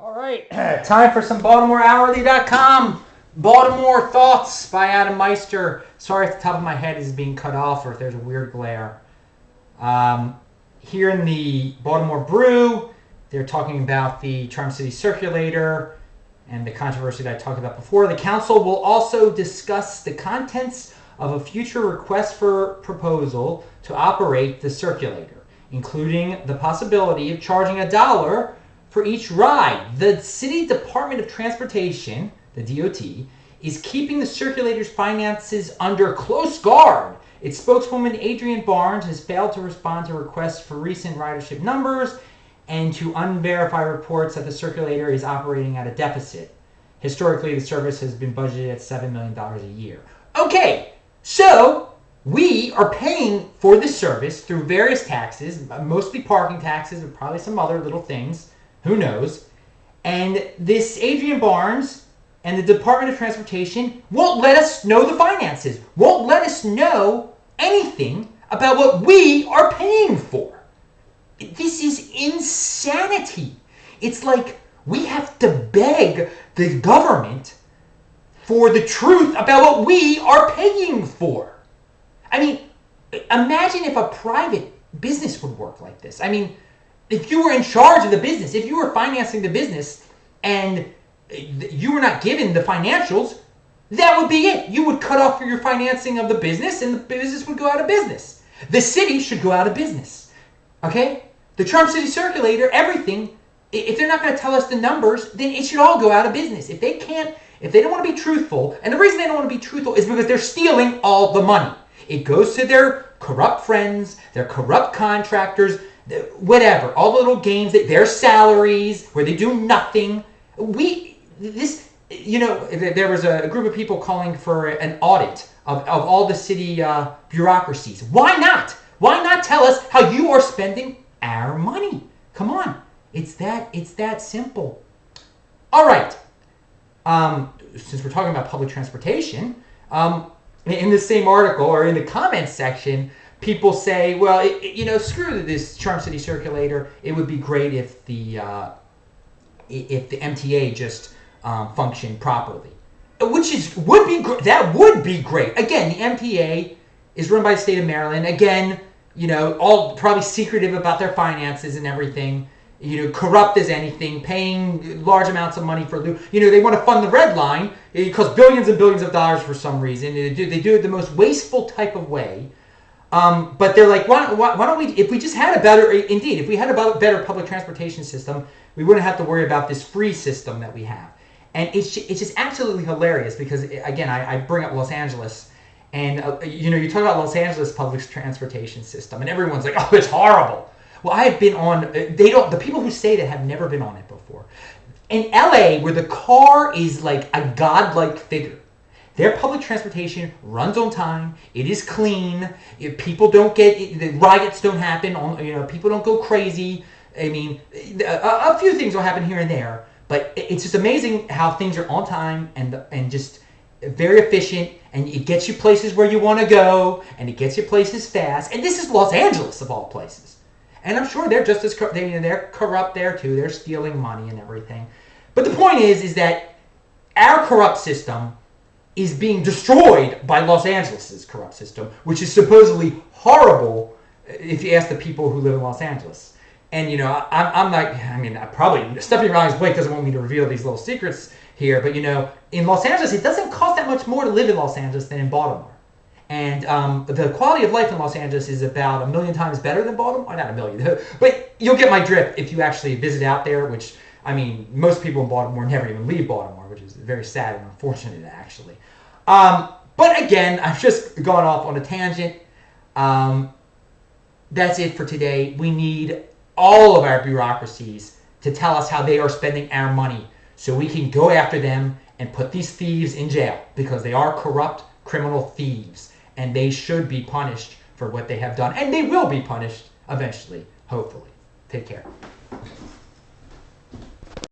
All right, time for some BaltimoreHourly.com. Baltimore Thoughts by Adam Meister. Sorry if the top of my head is being cut off or if there's a weird glare. Here in the Baltimore Brew, they're talking about the Charm City Circulator and the controversy that I talked about before. The council will also discuss the contents of a future request for proposal to operate the circulator, including the possibility of charging $1 for each ride. The City Department of Transportation, the DOT, is keeping the circulator's finances under close guard. Its spokeswoman, Adrienne Barnes, has failed to respond to requests for recent ridership numbers and to unverified reports that the circulator is operating at a deficit. Historically, the service has been budgeted at $7 million a year. Okay, so we are paying for this service through various taxes, mostly parking taxes, but probably some other little things. Who knows? And this Adrienne Barnes and the Department of Transportation won't let us know the finances, won't let us know anything about what we are paying for. This is insanity. It's like we have to beg the government for the truth about what we are paying for. I mean, imagine if a private business would work like this. I mean, if you were in charge of the business, if you were financing the business and you were not given the financials, that would be it. You would cut off your financing of the business and the business would go out of business. The city should go out of business. Okay? The Charm City Circulator, everything, if they're not going to tell us the numbers, then it should all go out of business. If they don't want to be truthful, and the reason they don't want to be truthful is because they're stealing all the money. It goes to their corrupt friends, their corrupt contractors, whatever, all the little games, their salaries, where they do nothing. There was a group of people calling for an audit of all the city bureaucracies. Why not? Why not tell us how you are spending our money? Come on. It's that simple. All right. Since we're talking about public transportation, in the same article or in the comments section, people say, well, screw this Charm City Circulator. It would be great if the MTA just functioned properly, that would be great. Again, the MTA is run by the state of Maryland. Again, all probably secretive about their finances and everything. Corrupt as anything, paying large amounts of money for they want to fund the Red Line. It costs billions and billions of dollars for some reason. They do it the most wasteful type of way. But they're like, why don't we, if we just had if we had a better public transportation system, we wouldn't have to worry about this free system that we have. And it's just absolutely hilarious because, again, I bring up Los Angeles, and you talk about Los Angeles public transportation system, and everyone's like, oh, it's horrible. Well, I have been on, the people who say that have never been on it before. In LA, where the car is like a godlike figure, their public transportation runs on time. It is clean. If people don't the riots don't happen. People don't go crazy. I mean, a few things will happen here and there, but it's just amazing how things are on time and just very efficient, and it gets you places where you want to go, and it gets you places fast. And this is Los Angeles of all places. And I'm sure they're just as they're corrupt there too. They're stealing money and everything. But the point is that our corrupt system is being destroyed by Los Angeles' corrupt system, which is supposedly horrible if you ask the people who live in Los Angeles. And, I'm not, probably, Stephanie Rawlings-Blake doesn't want me to reveal these little secrets here, but, in Los Angeles, it doesn't cost that much more to live in Los Angeles than in Baltimore. And the quality of life in Los Angeles is about 1 million times better than Baltimore. Not 1 million, but you'll get my drift if you actually visit out there, which, most people in Baltimore never even leave Baltimore, which is very sad and unfortunate, actually. But again, I've just gone off on a tangent. That's it for today. We need all of our bureaucracies to tell us how they are spending our money so we can go after them and put these thieves in jail, because they are corrupt criminal thieves and they should be punished for what they have done, and they will be punished eventually, hopefully. Take care.